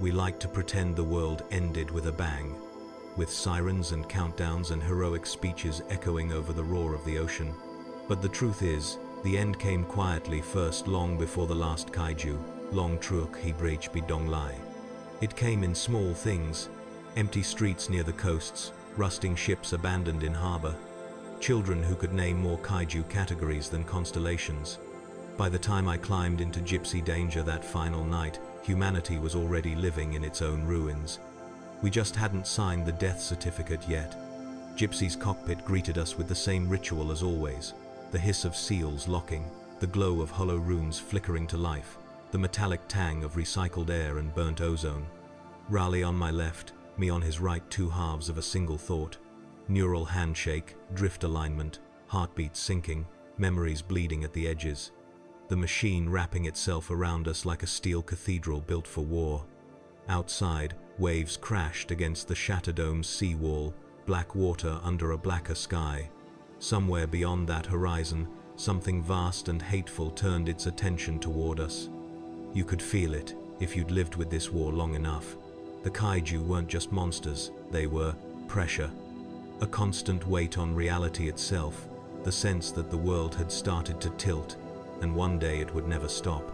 We like to pretend the world ended with a bang, with sirens and countdowns and heroic speeches echoing over the roar of the ocean. But the truth is, the end came quietly first, long before the last kaiju, long truok he breach bi dong lai. It came in small things: empty streets near the coasts, rusting ships abandoned in harbor, children who could name more kaiju categories than constellations. By the time I climbed into Gypsy Danger that final night, humanity was already living in its own ruins. We just hadn't signed the death certificate yet. Gypsy's cockpit greeted us with the same ritual as always: the hiss of seals locking, the glow of hollow runes flickering to life, the metallic tang of recycled air and burnt ozone. Raleigh on my left, me on his right, two halves of a single thought. Neural handshake, drift alignment, heartbeats syncing, memories bleeding at the edges. The machine wrapping itself around us like a steel cathedral built for war. Outside, waves crashed against the Shatterdome's seawall, black water under a blacker sky. Somewhere beyond that horizon, something vast and hateful turned its attention toward us. You could feel it if you'd lived with this war long enough. The kaiju weren't just monsters, they were pressure. A constant weight on reality itself, the sense that the world had started to tilt, and one day it would never stop.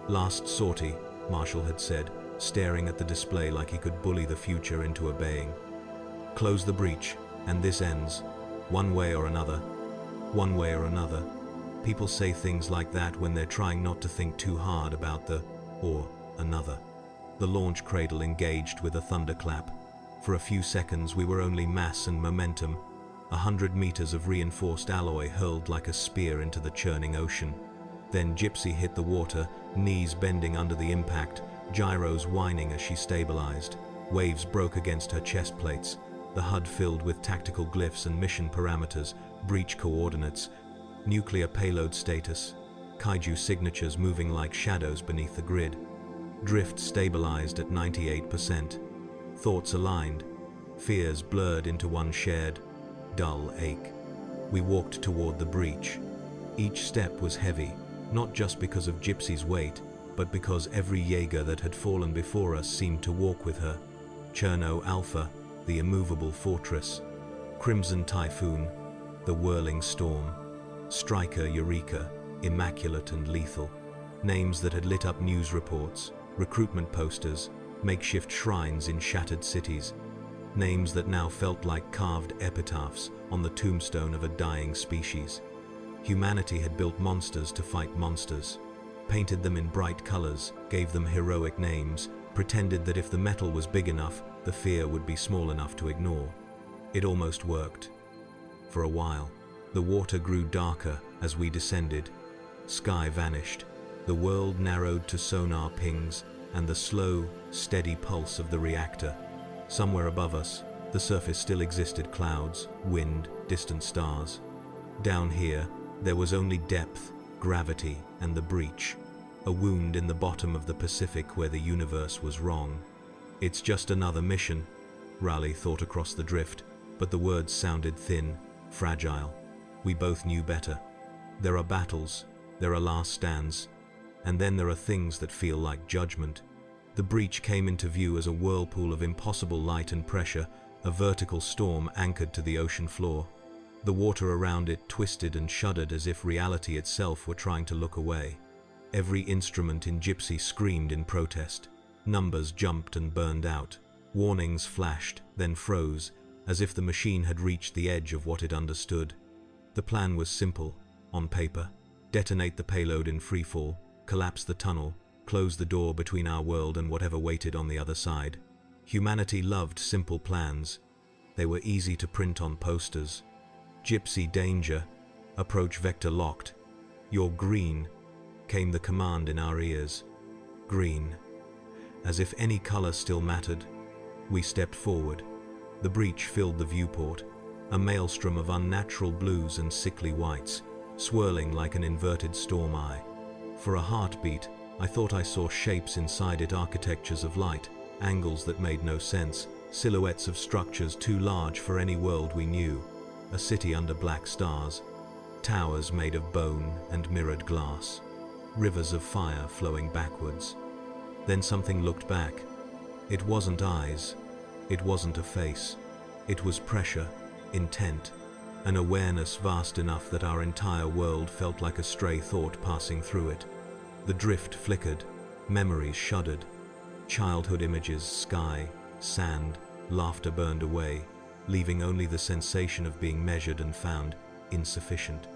"Last sortie," Marshall had said, staring at the display like he could bully the future into obeying. "Close the breach, and this ends. One way or another. One way or another." People say things like that when they're trying not to think too hard about the or another. The launch cradle engaged with a thunderclap. For a few seconds we were only mass and momentum. 100 meters of reinforced alloy hurled like a spear into the churning ocean. Then Gypsy hit the water, knees bending under the impact, gyros whining as she stabilized. Waves broke against her chest plates, the HUD filled with tactical glyphs and mission parameters, breach coordinates, nuclear payload status, kaiju signatures moving like shadows beneath the grid. Drift stabilized at 98%. Thoughts aligned, fears blurred into one shared, dull ache. We walked toward the breach. Each step was heavy, not just because of Gypsy's weight, but because every Jaeger that had fallen before us seemed to walk with her. Cherno Alpha, the immovable fortress. Crimson Typhoon, the whirling storm. Striker Eureka, immaculate and lethal. Names that had lit up news reports, recruitment posters, makeshift shrines in shattered cities. Names that now felt like carved epitaphs on the tombstone of a dying species. Humanity had built monsters to fight monsters, painted them in bright colors, gave them heroic names, pretended that if the metal was big enough, the fear would be small enough to ignore. It almost worked. For a while, the water grew darker as we descended. Sky vanished. The world narrowed to sonar pings and the slow, steady pulse of the reactor. Somewhere above us, the surface still existed: clouds, wind, distant stars. Down here, there was only depth, gravity, and the breach. A wound in the bottom of the Pacific where the universe was wrong. "It's just another mission," Raleigh thought across the drift, but the words sounded thin, fragile. We both knew better. There are battles, there are last stands, and then there are things that feel like judgment. The breach came into view as a whirlpool of impossible light and pressure, a vertical storm anchored to the ocean floor. The water around it twisted and shuddered as if reality itself were trying to look away. Every instrument in Gypsy screamed in protest. Numbers jumped and burned out. Warnings flashed, then froze, as if the machine had reached the edge of what it understood. The plan was simple, on paper: detonate the payload in freefall, collapse the tunnel, close the door between our world and whatever waited on the other side. Humanity loved simple plans. They were easy to print on posters. "Gypsy Danger, approach vector locked. You're green," came the command in our ears. Green. As if any color still mattered. We stepped forward. The breach filled the viewport, a maelstrom of unnatural blues and sickly whites, swirling like an inverted storm eye. For a heartbeat, I thought I saw shapes inside it, architectures of light, angles that made no sense, silhouettes of structures too large for any world we knew. A city under black stars, towers made of bone and mirrored glass, rivers of fire flowing backwards. Then something looked back, It wasn't eyes, it wasn't a face. It was pressure, intent, an awareness vast enough that our entire world felt like a stray thought passing through it. The drift flickered, memories shuddered, childhood images, sky, sand, laughter burned away, leaving only the sensation of being measured and found insufficient.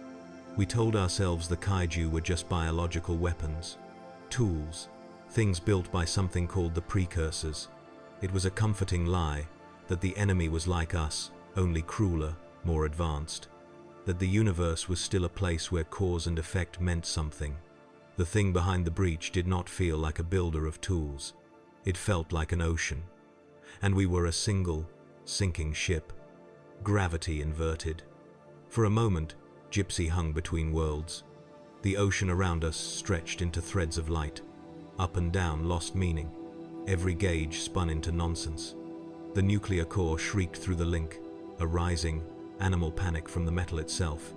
We told ourselves the kaiju were just biological weapons, tools, things built by something called the Precursors. It was a comforting lie that the enemy was like us, only crueler, more advanced. That the universe was still a place where cause and effect meant something. The thing behind the breach did not feel like a builder of tools. It felt like an ocean. And we were a single, sinking ship. Gravity inverted. For a moment, Gypsy hung between worlds. The ocean around us stretched into threads of light. Up and down lost meaning. Every gauge spun into nonsense. The nuclear core shrieked through the link, a rising, animal panic from the metal itself.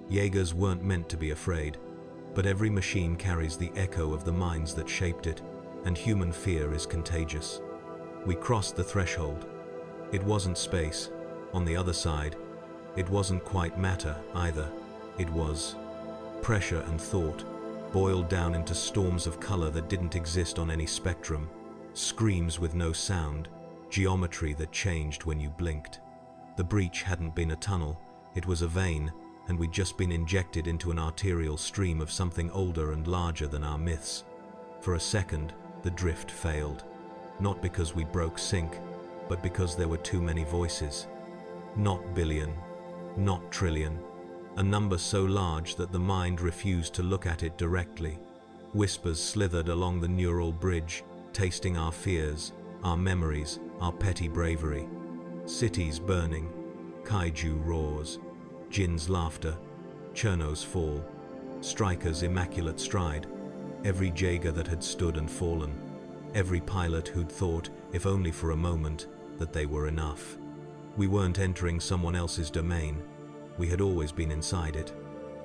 Jaegers weren't meant to be afraid, but every machine carries the echo of the minds that shaped it, and human fear is contagious. We crossed the threshold. It wasn't space. On the other side, it wasn't quite matter either. It was pressure and thought, boiled down into storms of color that didn't exist on any spectrum, screams with no sound, geometry that changed when you blinked. The breach hadn't been a tunnel, it was a vein, and we'd just been injected into an arterial stream of something older and larger than our myths. For a second, the drift failed. Not because we broke sync, but because there were too many voices. Not billion, not trillion. A number so large that the mind refused to look at it directly. Whispers slithered along the neural bridge, tasting our fears, our memories, our petty bravery. Cities burning, kaiju roars, Jin's laughter, Cherno's fall, Striker's immaculate stride, every Jaeger that had stood and fallen, every pilot who'd thought, if only for a moment, that they were enough. We weren't entering someone else's domain. We had always been inside it.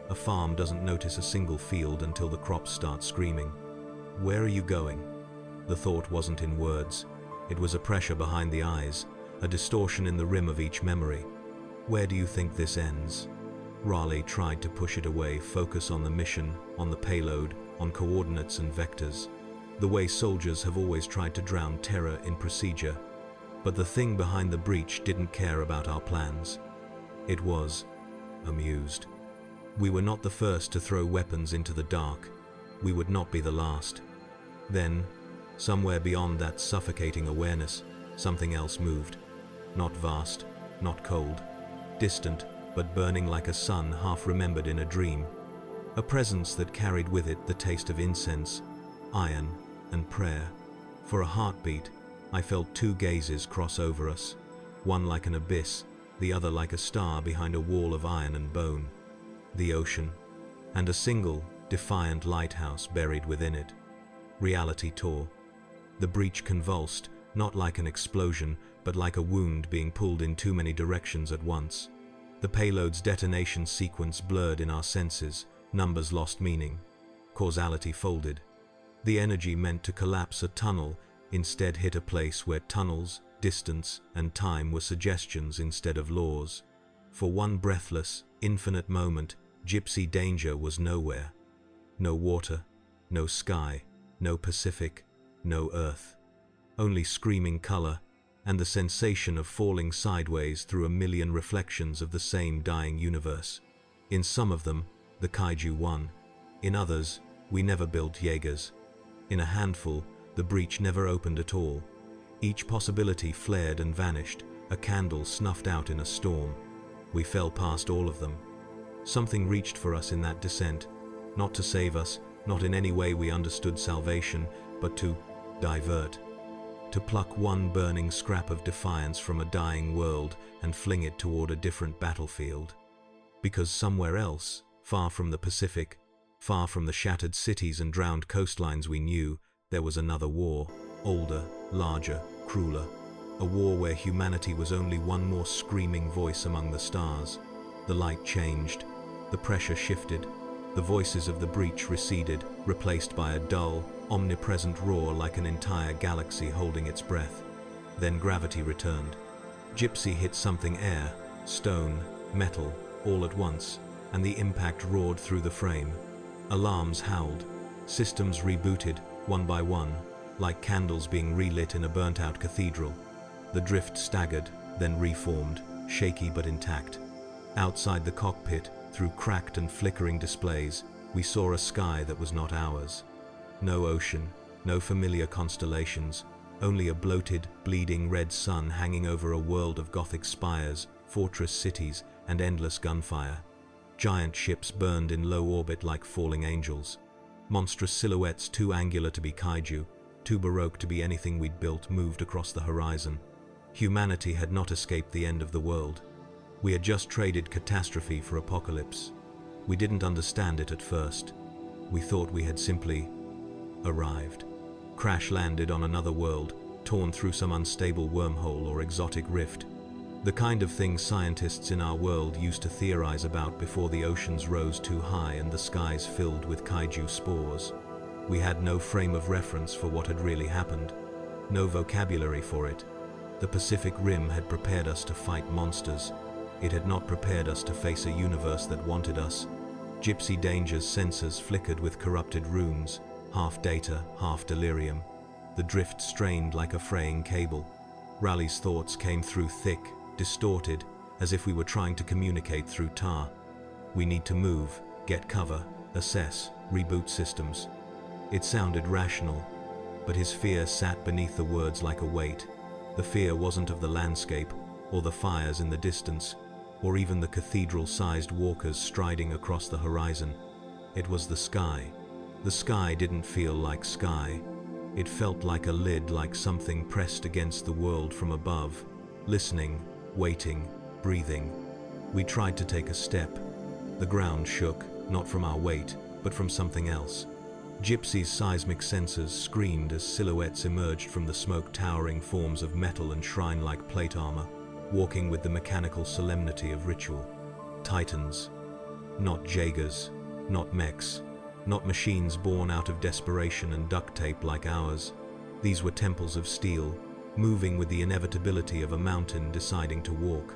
A farm doesn't notice a single field until the crops start screaming. Where are you going? The thought wasn't in words. It was a pressure behind the eyes, a distortion in the rim of each memory. Where do you think this ends? Raleigh tried to push it away, focus on the mission, on the payload, on coordinates and vectors. The way soldiers have always tried to drown terror in procedure. But the thing behind the breach didn't care about our plans. It was amused. We were not the first to throw weapons into the dark. We would not be the last. Then, somewhere beyond that suffocating awareness, something else moved. Not vast, not cold, distant, but burning like a sun half remembered in a dream. A presence that carried with it the taste of incense, iron, and prayer. For a heartbeat, I felt two gazes cross over us, one like an abyss, the other like a star behind a wall of iron and bone. The ocean, and a single, defiant lighthouse buried within it. Reality tore. The breach convulsed, not like an explosion, but like a wound being pulled in too many directions at once. The payload's detonation sequence blurred in our senses, numbers lost meaning. Causality folded. The energy meant to collapse a tunnel instead hit a place where tunnels, distance, and time were suggestions instead of laws. For one breathless, infinite moment, Gypsy Danger was nowhere. No water, no sky, no Pacific, no earth. Only screaming color, and the sensation of falling sideways through a million reflections of the same dying universe. In some of them, the kaiju won. In others, we never built Jaegers. In a handful, the breach never opened at all. Each possibility flared and vanished, a candle snuffed out in a storm. We fell past all of them. Something reached for us in that descent, not to save us, not in any way we understood salvation, but to divert. To pluck one burning scrap of defiance from a dying world and fling it toward a different battlefield. Because somewhere else, far from the Pacific, far from the shattered cities and drowned coastlines we knew, there was another war, older, larger, crueler. A war where humanity was only one more screaming voice among the stars. The light changed, the pressure shifted, The voices of the breach receded, replaced by a dull, omnipresent roar like an entire galaxy holding its breath. Then gravity returned. Gypsy hit something: air, stone, metal, all at once, and the impact roared through the frame. Alarms howled. Systems rebooted, one by one, like candles being relit in a burnt-out cathedral. The drift staggered, then reformed, shaky but intact. Outside the cockpit, through cracked and flickering displays, we saw a sky that was not ours. No ocean, no familiar constellations, only a bloated, bleeding red sun hanging over a world of Gothic spires, fortress cities, and endless gunfire. Giant ships burned in low orbit like falling angels. Monstrous silhouettes too angular to be kaiju, too baroque to be anything we'd built, moved across the horizon. Humanity had not escaped the end of the world. We had just traded catastrophe for apocalypse. We didn't understand it at first. We thought we had simply arrived. Crash-landed on another world, torn through some unstable wormhole or exotic rift. The kind of thing scientists in our world used to theorize about before the oceans rose too high and the skies filled with kaiju spores. We had no frame of reference for what had really happened, no vocabulary for it. The Pacific Rim had prepared us to fight monsters. It had not prepared us to face a universe that wanted us. Gypsy Danger's sensors flickered with corrupted runes, half data, half delirium. The drift strained like a fraying cable. Raleigh's thoughts came through thick, distorted, as if we were trying to communicate through tar. We need to move, get cover, assess, reboot systems. It sounded rational, but his fear sat beneath the words like a weight. The fear wasn't of the landscape, or the fires in the distance, or even the cathedral-sized walkers striding across the horizon. It was the sky. The sky didn't feel like sky. It felt like a lid, like something pressed against the world from above, listening, waiting, breathing. We tried to take a step. The ground shook, not from our weight, but from something else. Gypsy's seismic sensors screamed as silhouettes emerged from the smoke, towering forms of metal and shrine-like plate armor, walking with the mechanical solemnity of ritual. Titans. Not Jaegers, not mechs, not machines born out of desperation and duct tape like ours. These were temples of steel, moving with the inevitability of a mountain deciding to walk.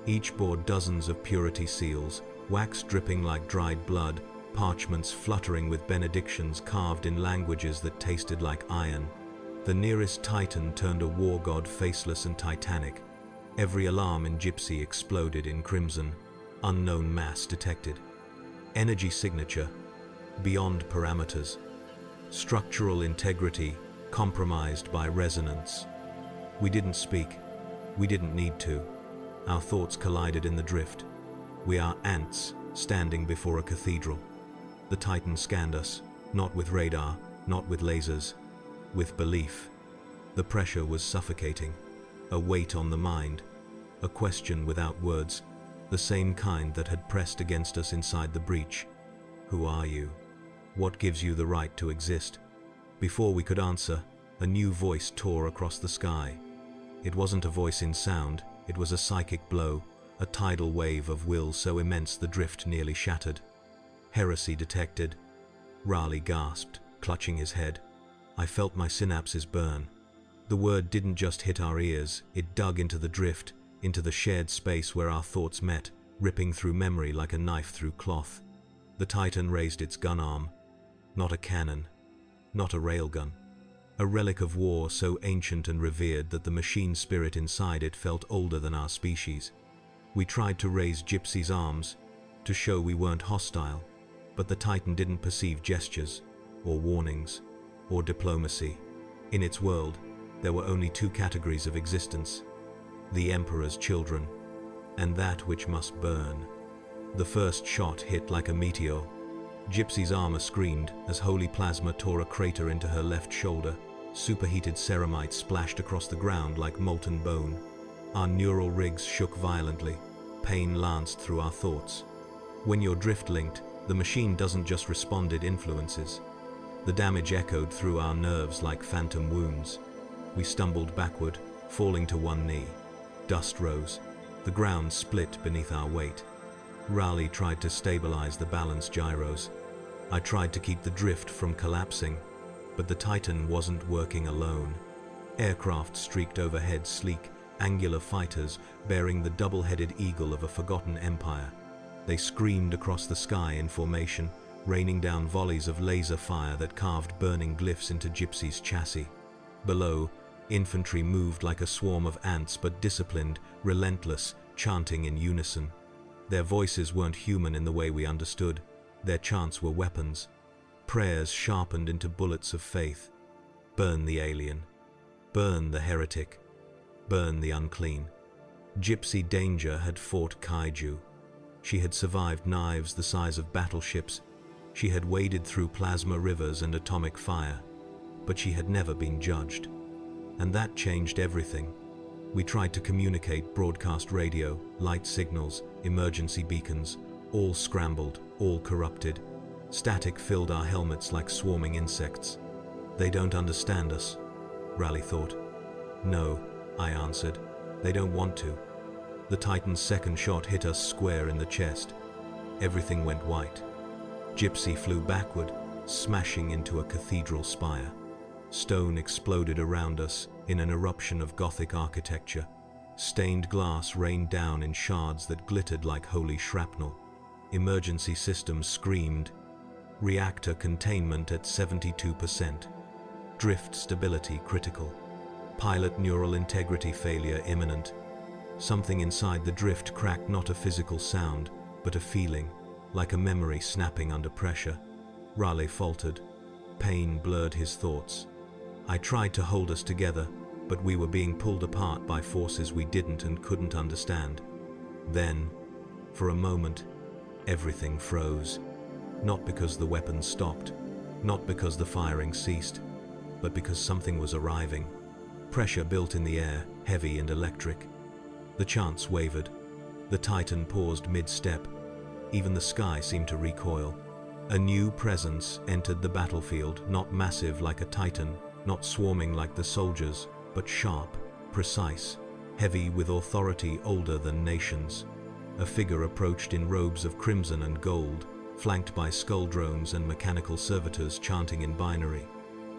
Each bore dozens of purity seals, wax dripping like dried blood, parchments fluttering with benedictions carved in languages that tasted like iron. The nearest Titan turned a war god, faceless and titanic. Every alarm in Gypsy exploded in crimson. Unknown mass detected. Energy signature, beyond parameters. Structural integrity, compromised by resonance. We didn't speak. We didn't need to. Our thoughts collided in the drift. We are ants standing before a cathedral. The Titan scanned us, not with radar, not with lasers, with belief. The pressure was suffocating, a weight on the mind, a question without words, the same kind that had pressed against us inside the breach. Who are you? What gives you the right to exist? Before we could answer, a new voice tore across the sky. It wasn't a voice in sound, it was a psychic blow, a tidal wave of will so immense the drift nearly shattered. Heresy detected. Raleigh gasped, clutching his head. I felt my synapses burn. The word didn't just hit our ears, it dug into the drift, into the shared space where our thoughts met, ripping through memory like a knife through cloth. The Titan raised its gun arm. Not a cannon, not a railgun. A relic of war so ancient and revered that the machine spirit inside it felt older than our species. We tried to raise Gypsy's arms, to show we weren't hostile, but the Titan didn't perceive gestures, or warnings, or diplomacy. In its world, there were only two categories of existence: the Emperor's children, and that which must burn. The first shot hit like a meteor. Gypsy's armor screamed as holy plasma tore a crater into her left shoulder. Superheated ceramite splashed across the ground like molten bone. Our neural rigs shook violently. Pain lanced through our thoughts. When you're drift-linked, the machine doesn't just respond, it influences. The damage echoed through our nerves like phantom wounds. We stumbled backward, falling to one knee. Dust rose. The ground split beneath our weight. Raleigh tried to stabilize the balance gyros, I tried to keep the drift from collapsing, but the Titan wasn't working alone. Aircraft streaked overhead, sleek, angular fighters bearing the double-headed eagle of a forgotten empire. They screamed across the sky in formation, raining down volleys of laser fire that carved burning glyphs into Gypsy's chassis. Below, infantry moved like a swarm of ants, but disciplined, relentless, chanting in unison. Their voices weren't human in the way we understood. Their chants were weapons, prayers sharpened into bullets of faith. Burn the alien. Burn the heretic. Burn the unclean. Gypsy Danger had fought kaiju. She had survived knives the size of battleships. She had waded through plasma rivers and atomic fire. But she had never been judged. And that changed everything. We tried to communicate: broadcast radio, light signals, emergency beacons, all scrambled, all corrupted. Static filled our helmets like swarming insects. They don't understand us, Raleigh thought. No, I answered. They don't want to. The Titan's second shot hit us square in the chest. Everything went white. Gypsy flew backward, smashing into a cathedral spire. Stone exploded around us in an eruption of Gothic architecture. Stained glass rained down in shards that glittered like holy shrapnel. Emergency systems screamed. Reactor containment at 72%. Drift stability critical. Pilot neural integrity failure imminent. Something inside the drift cracked, not a physical sound, but a feeling, like a memory snapping under pressure. Raleigh faltered. Pain blurred his thoughts. I tried to hold us together, but we were being pulled apart by forces we didn't and couldn't understand. Then, for a moment, everything froze. Not because the weapons stopped, not because the firing ceased, but because something was arriving. Pressure built in the air, heavy and electric. The chants wavered. The Titan paused mid-step. Even the sky seemed to recoil. A new presence entered the battlefield, not massive like a Titan, not swarming like the soldiers, but sharp, precise, heavy with authority older than nations. A figure approached in robes of crimson and gold, flanked by skull drones and mechanical servitors chanting in binary.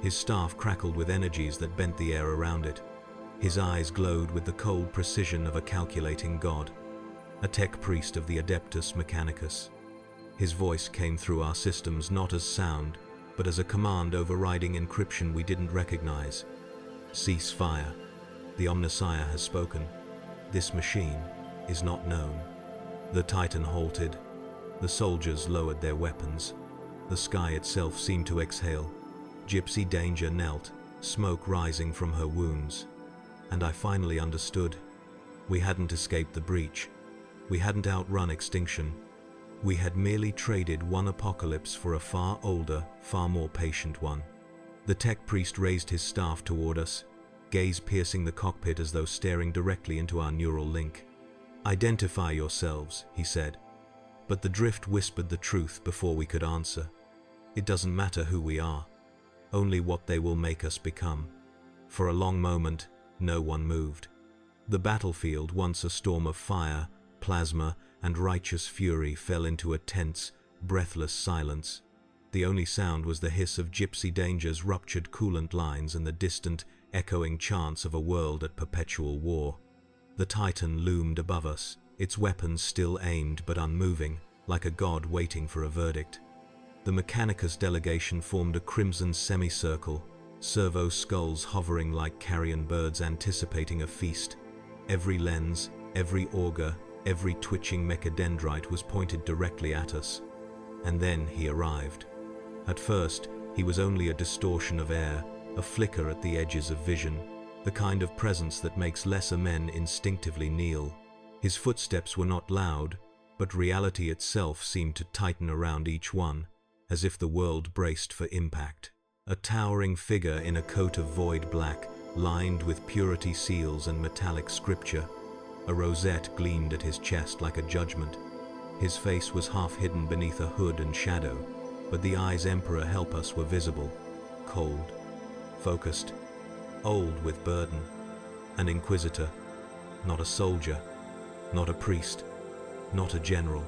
His staff crackled with energies that bent the air around it. His eyes glowed with the cold precision of a calculating god. A tech priest of the Adeptus Mechanicus. His voice came through our systems not as sound, but as a command overriding encryption we didn't recognize. Cease fire. The Omnissiah has spoken. This machine is not known. The Titan halted. The soldiers lowered their weapons. The sky itself seemed to exhale. Gypsy Danger knelt, smoke rising from her wounds. And I finally understood. We hadn't escaped the breach. We hadn't outrun extinction. We had merely traded one apocalypse for a far older, far more patient one. The tech priest raised his staff toward us, gaze piercing the cockpit as though staring directly into our neural link. "Identify yourselves," he said. But the drift whispered the truth before we could answer. It doesn't matter who we are, only what they will make us become. For a long moment, no one moved. The battlefield, once a storm of fire, plasma, and righteous fury, fell into a tense, breathless silence. The only sound was the hiss of Gypsy Danger's ruptured coolant lines and the distant, echoing chants of a world at perpetual war. The Titan loomed above us, its weapons still aimed but unmoving, like a god waiting for a verdict. The Mechanicus delegation formed a crimson semicircle, servo skulls hovering like carrion birds anticipating a feast. Every lens, every auger, every twitching mechadendrite was pointed directly at us. And then he arrived. At first, he was only a distortion of air, a flicker at the edges of vision, the kind of presence that makes lesser men instinctively kneel. His footsteps were not loud, but reality itself seemed to tighten around each one, as if the world braced for impact. A towering figure in a coat of void black, lined with purity seals and metallic scripture. A rosette gleamed at his chest like a judgment. His face was half hidden beneath a hood and shadow, but the eyes Emperor help us were visible, cold, focused, old with burden. An inquisitor, not a soldier, not a priest, not a general.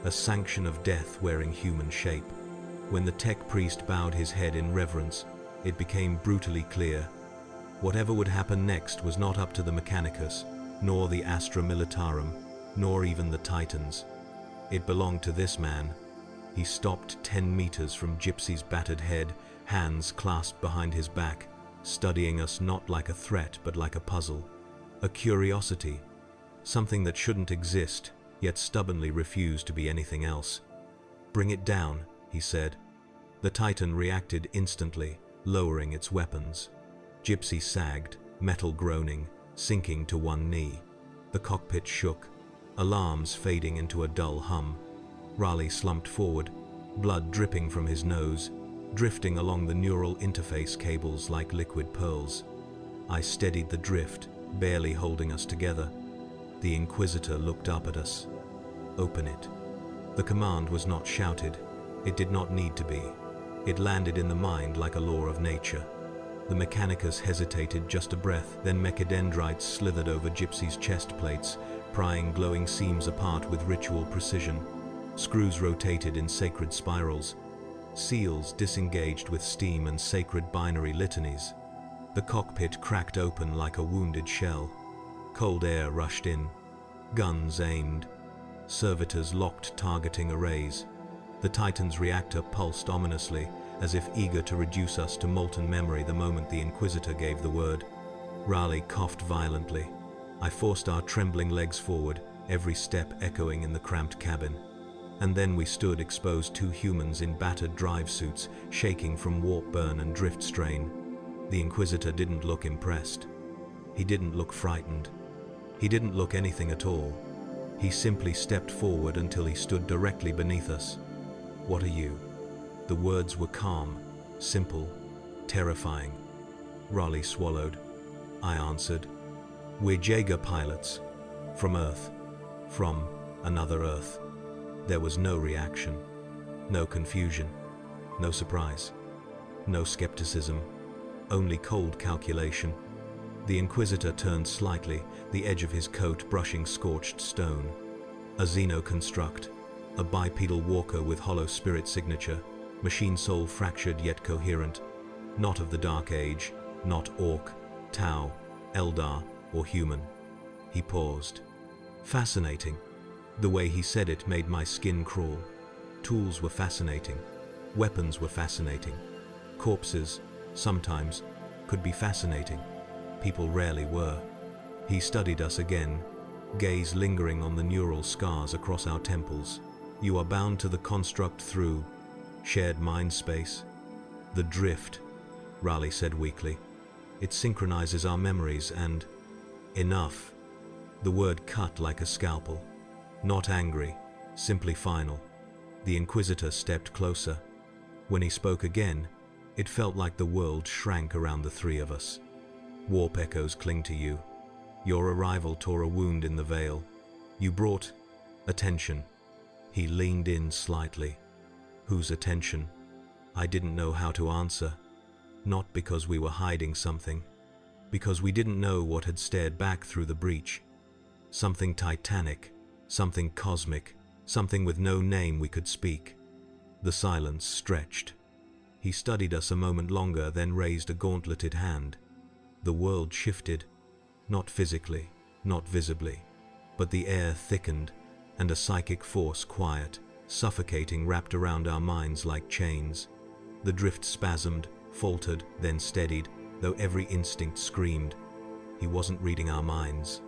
A sanction of death wearing human shape. When the tech priest bowed his head in reverence, it became brutally clear. Whatever would happen next was not up to the Mechanicus, nor the Astra Militarum, nor even the Titans. It belonged to this man. He stopped 10 meters from Gypsy's battered head, hands clasped behind his back, studying us not like a threat but like a puzzle, a curiosity, something that shouldn't exist, yet stubbornly refused to be anything else. "Bring it down," he said. The Titan reacted instantly, lowering its weapons. Gypsy sagged, metal groaning, sinking to one knee. The cockpit shook, alarms fading into a dull hum. Raleigh slumped forward, blood dripping from his nose, drifting along the neural interface cables like liquid pearls. I steadied the drift, barely holding us together. The Inquisitor looked up at us. "Open it." The command was not shouted. It did not need to be. It landed in the mind like a law of nature. The Mechanicus hesitated just a breath, then mechadendrites slithered over Gypsy's chest plates, prying glowing seams apart with ritual precision. Screws rotated in sacred spirals. Seals disengaged with steam and sacred binary litanies. The cockpit cracked open like a wounded shell. Cold air rushed in. Guns aimed. Servitors locked targeting arrays. The Titan's reactor pulsed ominously, as if eager to reduce us to molten memory the moment the Inquisitor gave the word. Raleigh coughed violently. I forced our trembling legs forward, every step echoing in the cramped cabin. And then we stood exposed, two humans in battered drive suits, shaking from warp burn and drift strain. The Inquisitor didn't look impressed. He didn't look frightened. He didn't look anything at all. He simply stepped forward until he stood directly beneath us. "What are you?" The words were calm, simple, terrifying. Raleigh swallowed. I answered, "We're Jaeger pilots. From Earth. From another Earth." There was no reaction, no confusion, no surprise, no skepticism, only cold calculation. The Inquisitor turned slightly, the edge of his coat brushing scorched stone. A xeno-construct, a bipedal walker with hollow spirit signature, machine soul fractured yet coherent, not of the Dark Age, not Orc, Tau, Eldar, or human. He paused. Fascinating. The way he said it made my skin crawl. Tools were fascinating. Weapons were fascinating. Corpses, sometimes, could be fascinating. People rarely were. He studied us again, gaze lingering on the neural scars across our temples. "You are bound to the construct through shared mind space." "The drift," Raleigh said weakly. "It synchronizes our memories and..." "Enough." The word cut like a scalpel. Not angry, simply final. The Inquisitor stepped closer. When he spoke again, it felt like the world shrank around the three of us. "Warp echoes cling to you. Your arrival tore a wound in the veil. You brought attention." He leaned in slightly. Whose attention? I didn't know how to answer. Not because we were hiding something. Because we didn't know what had stared back through the breach. Something titanic. Something cosmic, something with no name we could speak. The silence stretched. He studied us a moment longer, then raised a gauntleted hand. The world shifted, not physically, not visibly, but the air thickened, and a psychic force, quiet, suffocating, wrapped around our minds like chains. The drift spasmed, faltered, then steadied, though every instinct screamed. He wasn't reading our minds.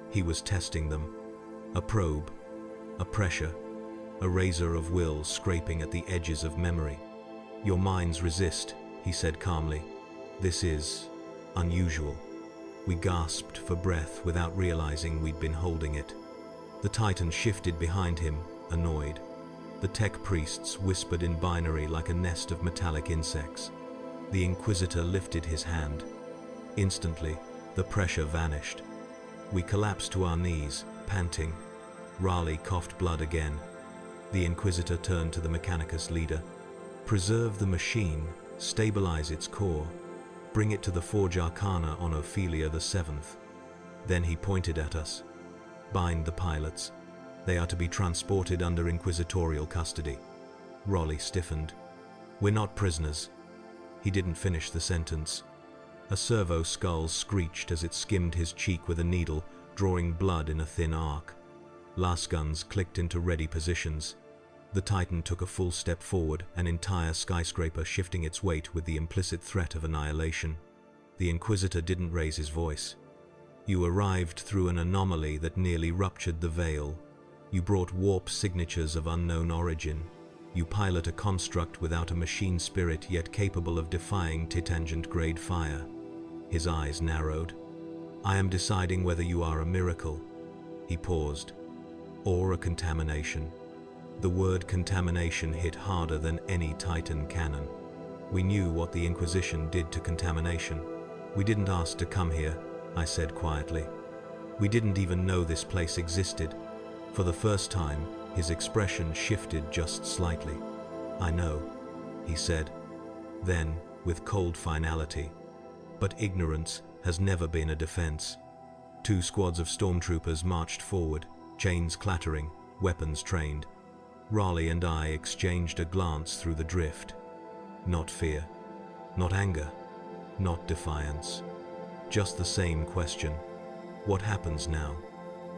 He was testing them. A probe, a pressure, a razor of will scraping at the edges of memory. "Your minds resist," he said calmly. "This is unusual." We gasped for breath without realizing we'd been holding it. The Titan shifted behind him, annoyed. The tech priests whispered in binary like a nest of metallic insects. The Inquisitor lifted his hand. Instantly, the pressure vanished. We collapsed to our knees, panting. Raleigh coughed blood again. The Inquisitor turned to the Mechanicus leader. "Preserve the machine, stabilize its core. Bring it to the Forge Arcana on Ophelia the 7th. Then he pointed at us. "Bind the pilots. They are to be transported under inquisitorial custody." Raleigh stiffened. We're not prisoners." He didn't finish the sentence. A servo skull screeched as it skimmed his cheek with a needle, drawing blood in a thin arc. Lasguns clicked into ready positions. The Titan took a full step forward, an entire skyscraper shifting its weight with the implicit threat of annihilation. The Inquisitor didn't raise his voice. "You arrived through an anomaly that nearly ruptured the veil. You brought warp signatures of unknown origin. You pilot a construct without a machine spirit yet capable of defying titangent-grade fire." His eyes narrowed. "I am deciding whether you are a miracle." He paused. "Or a contamination." The word contamination hit harder than any Titan cannon. We knew what the Inquisition did to contamination. "We didn't ask to come here," I said quietly. "We didn't even know this place existed." For the first time, his expression shifted just slightly. "I know," he said. Then, with cold finality, "But ignorance has never been a defense." 2 squads of stormtroopers marched forward, chains clattering, weapons trained. Raleigh and I exchanged a glance through the drift. Not fear, not anger, not defiance. Just the same question. What happens now?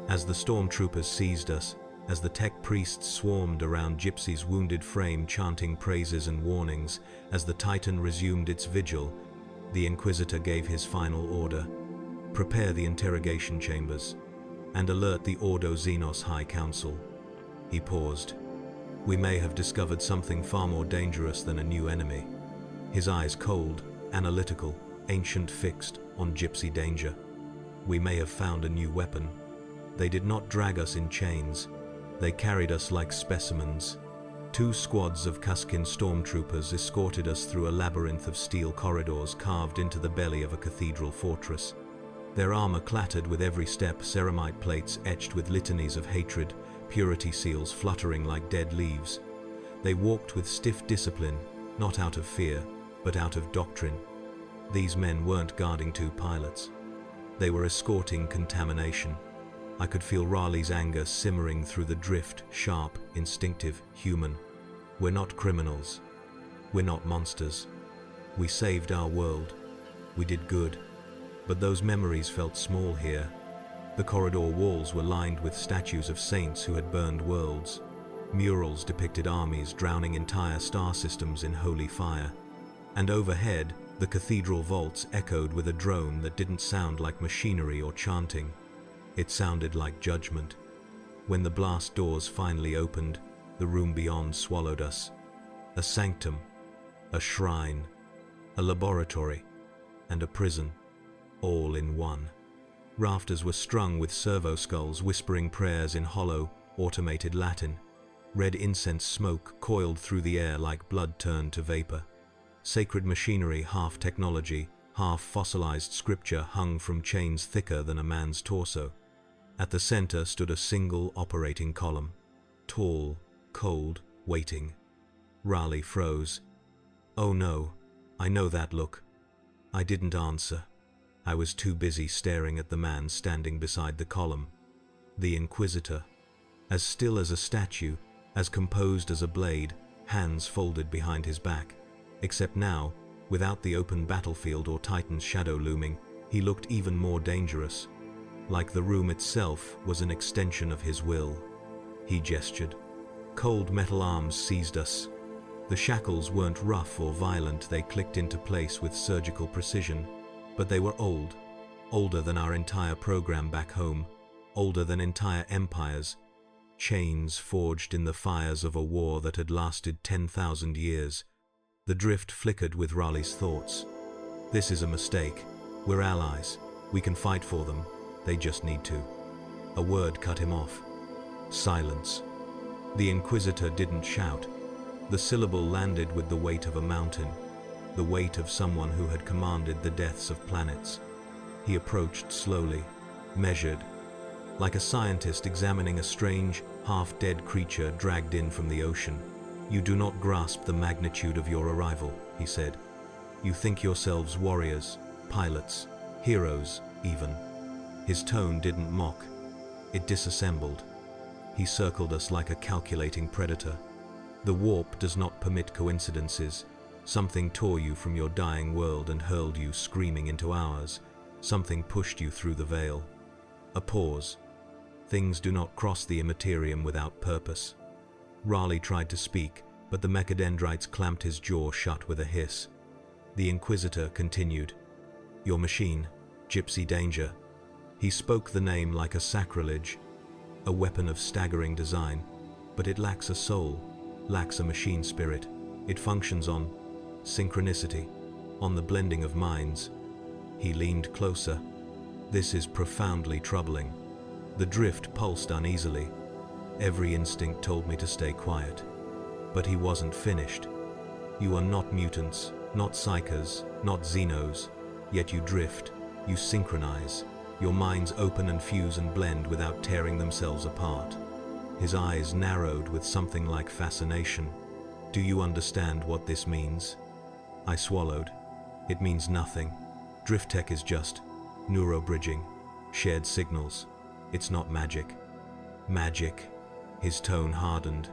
As the stormtroopers seized us, as the tech priests swarmed around Gypsy's wounded frame chanting praises and warnings, as the Titan resumed its vigil, the Inquisitor gave his final order. "Prepare the interrogation chambers, and alert the Ordo Xenos High Council." He paused. "We may have discovered something far more dangerous than a new enemy." His eyes cold, analytical, ancient, fixed on Gypsy Danger. "We may have found a new weapon. They did not drag us in chains. They carried us like specimens." 2 squads of Kuskin stormtroopers escorted us through a labyrinth of steel corridors carved into the belly of a cathedral fortress. Their armor clattered with every step, ceramite plates etched with litanies of hatred, purity seals fluttering like dead leaves. They walked with stiff discipline, not out of fear, but out of doctrine. These men weren't guarding 2 pilots. They were escorting contamination. I could feel Raleigh's anger simmering through the drift, sharp, instinctive, human. "We're not criminals. We're not monsters. We saved our world. We did good." But those memories felt small here. The corridor walls were lined with statues of saints who had burned worlds. Murals depicted armies drowning entire star systems in holy fire. And overhead, the cathedral vaults echoed with a drone that didn't sound like machinery or chanting. It sounded like judgment. When the blast doors finally opened, the room beyond swallowed us. A sanctum, a shrine, a laboratory, and a prison, all in one. Rafters were strung with servo skulls whispering prayers in hollow, automated Latin. Red incense smoke coiled through the air like blood turned to vapor. Sacred machinery, half technology, half fossilized scripture, hung from chains thicker than a man's torso. At the center stood a single operating column. Tall, cold, waiting. Raleigh froze. "Oh no, I know that look." I didn't answer. I was too busy staring at the man standing beside the column. The Inquisitor. As still as a statue, as composed as a blade, hands folded behind his back. Except now, without the open battlefield or Titan's shadow looming, he looked even more dangerous. Like the room itself was an extension of his will. He gestured. Cold metal arms seized us. The shackles weren't rough or violent, they clicked into place with surgical precision. But they were old, older than our entire program back home, older than entire empires. Chains forged in the fires of a war that had lasted 10,000 years. The drift flickered with Raleigh's thoughts. "This is a mistake. We're allies. We can fight for them. They just need to." A word cut him off. Silence. The Inquisitor didn't shout. The syllable landed with the weight of a mountain, the weight of someone who had commanded the deaths of planets. He approached slowly, measured, like a scientist examining a strange, half-dead creature dragged in from the ocean. "You do not grasp the magnitude of your arrival," he said. "You think yourselves warriors, pilots, heroes, even." His tone didn't mock. It disassembled. He circled us like a calculating predator. "The warp does not permit coincidences. Something tore you from your dying world and hurled you screaming into ours. Something pushed you through the veil. A pause. Things do not cross the Imperium without purpose. Raleigh tried to speak, but the mechadendrites clamped his jaw shut with a hiss. The Inquisitor continued. Your machine, Gypsy Danger. He spoke the name like a sacrilege, a weapon of staggering design, but it lacks a soul, lacks a machine spirit. It functions on synchronicity, on the blending of minds. He leaned closer. This is profoundly troubling. The drift pulsed uneasily. Every instinct told me to stay quiet. But he wasn't finished. You are not mutants, not psychers, not xenos, yet you drift, you synchronize. Your minds open and fuse and blend without tearing themselves apart. His eyes narrowed with something like fascination. Do you understand what this means? I swallowed. It means nothing. Drift tech is just neurobridging, shared signals. It's not magic. Magic. His tone hardened.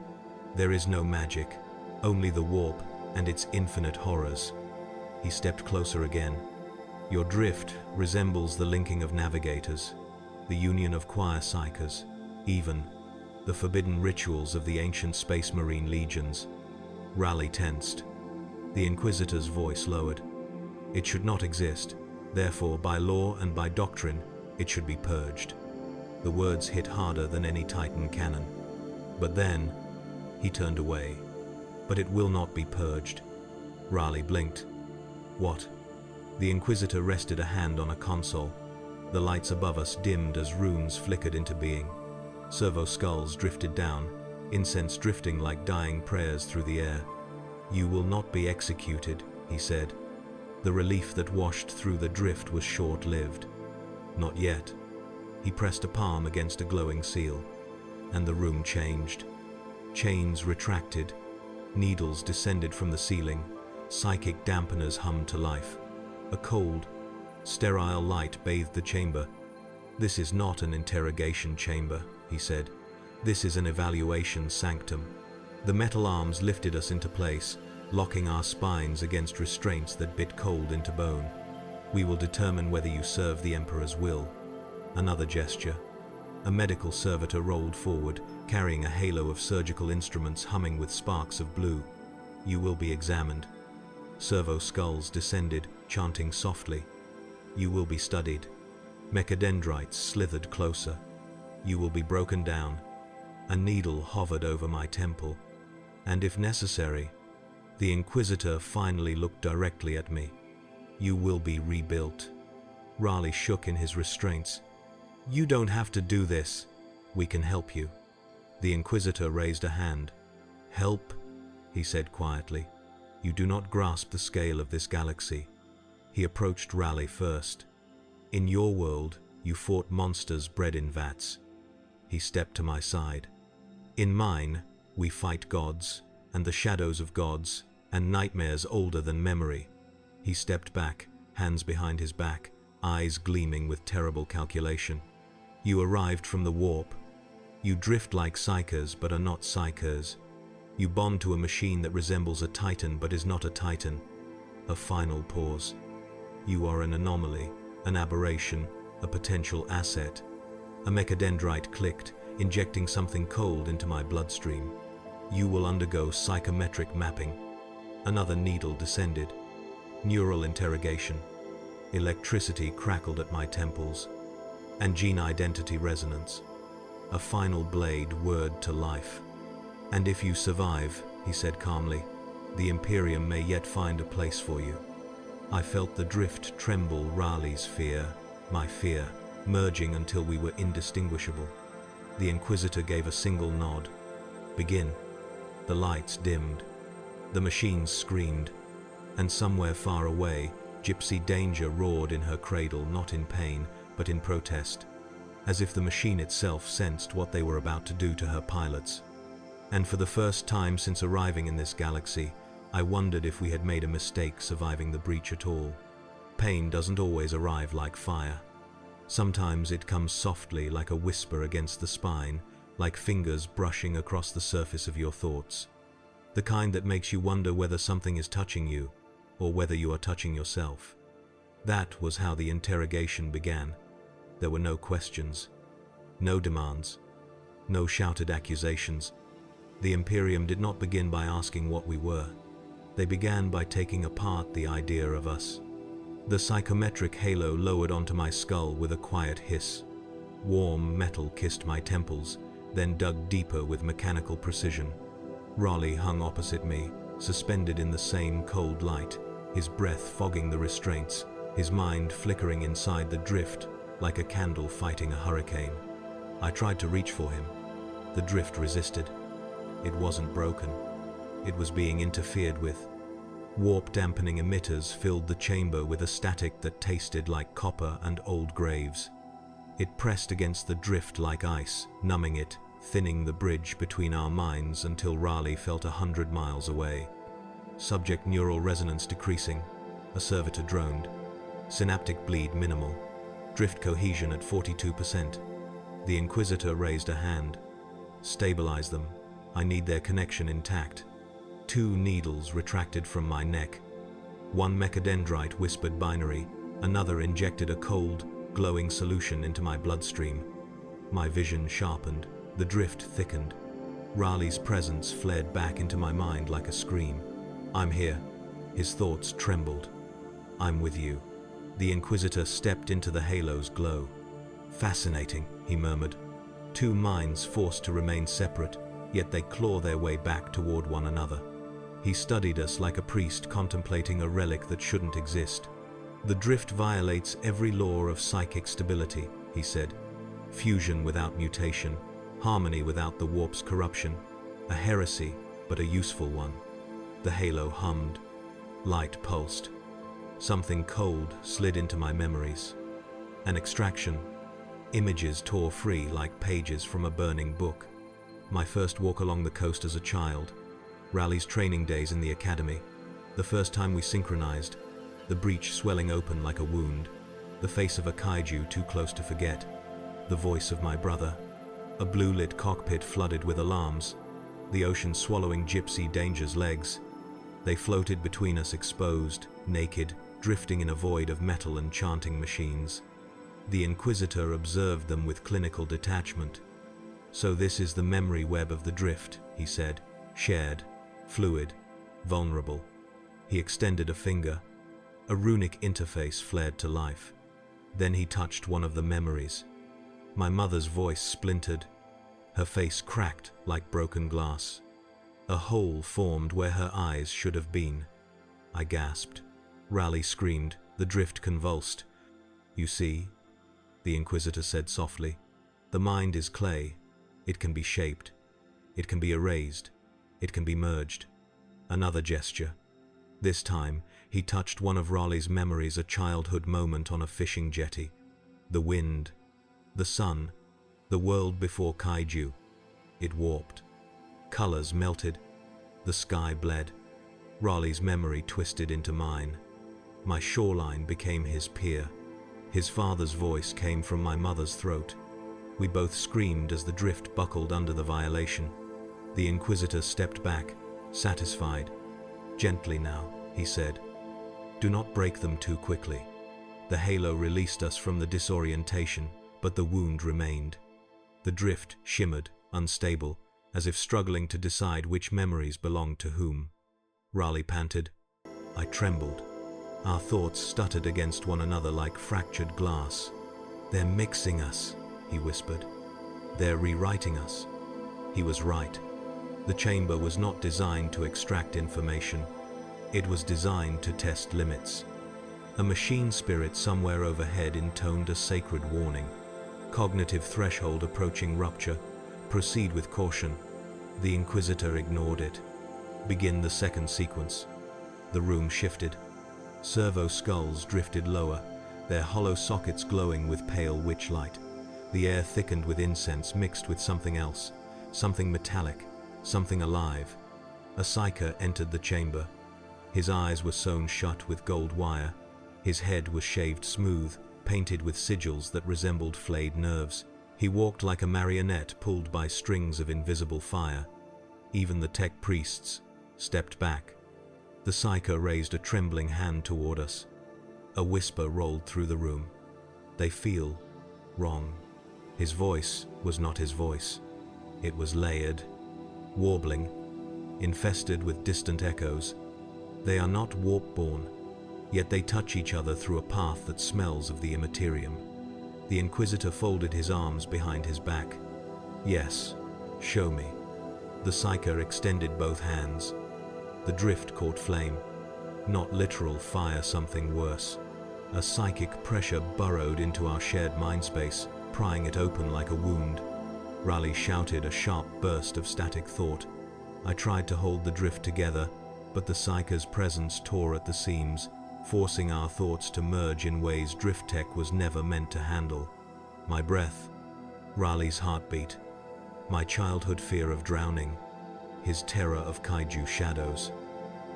There is no magic, only the warp and its infinite horrors. He stepped closer again. Your drift resembles the linking of navigators, the union of choir psychers, even the forbidden rituals of the ancient space marine legions. Raleigh tensed. The Inquisitor's voice lowered. It should not exist. Therefore, by law and by doctrine, it should be purged. The words hit harder than any Titan cannon. But then, he turned away. But it will not be purged. Raleigh blinked. What? The Inquisitor rested a hand on a console. The lights above us dimmed as runes flickered into being. Servo skulls drifted down, incense drifting like dying prayers through the air. You will not be executed, he said. The relief that washed through the drift was short-lived. Not yet. He pressed a palm against a glowing seal, and the room changed. Chains retracted, needles descended from the ceiling, psychic dampeners hummed to life. A cold, sterile light bathed the chamber. This is not an interrogation chamber, he said. This is an evaluation sanctum. The metal arms lifted us into place, locking our spines against restraints that bit cold into bone. We will determine whether you serve the Emperor's will. Another gesture. A medical servitor rolled forward, carrying a halo of surgical instruments humming with sparks of blue. You will be examined. Servo skulls descended, chanting softly. You will be studied. Mechadendrites slithered closer. You will be broken down. A needle hovered over my temple. And if necessary, the Inquisitor finally looked directly at me. You will be rebuilt. Raleigh shook in his restraints. You don't have to do this. We can help you. The Inquisitor raised a hand. Help, he said quietly. You do not grasp the scale of this galaxy. He approached Raleigh first. In your world, you fought monsters bred in vats. He stepped to my side. In mine, we fight gods, and the shadows of gods, and nightmares older than memory. He stepped back, hands behind his back, eyes gleaming with terrible calculation. You arrived from the warp. You drift like psychers but are not psychers. You bond to a machine that resembles a titan but is not a titan. A final pause. You are an anomaly, an aberration, a potential asset. A mechadendrite clicked, injecting something cold into my bloodstream. You will undergo psychometric mapping. Another needle descended. Neural interrogation. Electricity crackled at my temples. And gene identity resonance. A final blade whirred to life. And if you survive, he said calmly, the Imperium may yet find a place for you. I felt the drift tremble Raleigh's fear, my fear, merging until we were indistinguishable. The Inquisitor gave a single nod. Begin. The lights dimmed. The machines screamed. And somewhere far away, Gypsy Danger roared in her cradle, not in pain, but in protest, as if the machine itself sensed what they were about to do to her pilots. And for the first time since arriving in this galaxy, I wondered if we had made a mistake surviving the breach at all. Pain doesn't always arrive like fire. Sometimes it comes softly, like a whisper against the spine, like fingers brushing across the surface of your thoughts. The kind that makes you wonder whether something is touching you, or whether you are touching yourself. That was how the interrogation began. There were no questions, no demands, no shouted accusations. The Imperium did not begin by asking what we were. They began by taking apart the idea of us. The psychometric halo lowered onto my skull with a quiet hiss. Warm metal kissed my temples, then dug deeper with mechanical precision. Raleigh hung opposite me, suspended in the same cold light, his breath fogging the restraints, his mind flickering inside the drift like a candle fighting a hurricane. I tried to reach for him. The drift resisted. It wasn't broken. It was being interfered with. Warp-dampening emitters filled the chamber with a static that tasted like copper and old graves. It pressed against the drift like ice, numbing it, thinning the bridge between our minds until Raleigh felt 100 miles away. Subject neural resonance decreasing. A servitor droned. Synaptic bleed minimal. Drift cohesion at 42%. The Inquisitor raised a hand. Stabilize them. I need their connection intact. 2 needles retracted from my neck. One mechadendrite whispered binary, another injected a cold, glowing solution into my bloodstream. My vision sharpened, the drift thickened. Raleigh's presence flared back into my mind like a scream. I'm here. His thoughts trembled. I'm with you. The Inquisitor stepped into the halo's glow. Fascinating, he murmured. 2 minds forced to remain separate, yet they claw their way back toward one another. He studied us like a priest contemplating a relic that shouldn't exist. The drift violates every law of psychic stability, he said. Fusion without mutation, harmony without the warp's corruption. A heresy, but a useful one. The halo hummed. Light pulsed. Something cold slid into my memories. An extraction. Images tore free like pages from a burning book. My first walk along the coast as a child. Raleigh's training days in the academy. The first time we synchronized. The breach swelling open like a wound. The face of a kaiju too close to forget. The voice of my brother. A blue-lit cockpit flooded with alarms. The ocean swallowing Gypsy Danger's legs. They floated between us exposed, naked, drifting in a void of metal and chanting machines. The Inquisitor observed them with clinical detachment. So this is the memory web of the drift, he said. Shared, fluid, vulnerable. He extended a finger. A runic interface flared to life. Then he touched one of the memories. My mother's voice splintered. Her face cracked like broken glass. A hole formed where her eyes should have been. I gasped. Raleigh screamed. The drift convulsed. You see, the Inquisitor said softly, the mind is clay. It can be shaped. It can be erased. It can be merged. Another gesture. This time, he touched one of Raleigh's memories, a childhood moment on a fishing jetty. The wind. The sun. The world before kaiju. It warped. Colors melted. The sky bled. Raleigh's memory twisted into mine. My shoreline became his pier. His father's voice came from my mother's throat. We both screamed as the drift buckled under the violation. The Inquisitor stepped back, satisfied. Gently now, he said. Do not break them too quickly. The halo released us from the disorientation, but the wound remained. The drift shimmered, unstable, as if struggling to decide which memories belonged to whom. Raleigh panted. I trembled. Our thoughts stuttered against one another like fractured glass. They're mixing us, he whispered. They're rewriting us. He was right. The chamber was not designed to extract information. It was designed to test limits. A machine spirit somewhere overhead intoned a sacred warning. Cognitive threshold approaching rupture. Proceed with caution. The Inquisitor ignored it. Begin the second sequence. The room shifted. Servo skulls drifted lower, their hollow sockets glowing with pale witchlight. The air thickened with incense mixed with something else, something metallic, something alive. A psyker entered the chamber. His eyes were sewn shut with gold wire. His head was shaved smooth, painted with sigils that resembled flayed nerves. He walked like a marionette pulled by strings of invisible fire. Even the tech priests, stepped back. The psyker raised a trembling hand toward us. A whisper rolled through the room. They feel wrong. His voice was not his voice. It was layered, warbling, infested with distant echoes. They are not warp-born, yet they touch each other through a path that smells of the Imperium. The Inquisitor folded his arms behind his back. Yes, show me. The psyker extended both hands. The drift caught flame. Not literal fire, something worse. A psychic pressure burrowed into our shared mindspace, prying it open like a wound. Raleigh shouted a sharp burst of static thought. I tried to hold the drift together, but the psyker's presence tore at the seams, forcing our thoughts to merge in ways drift tech was never meant to handle. My breath, Raleigh's heartbeat, my childhood fear of drowning, his terror of kaiju shadows.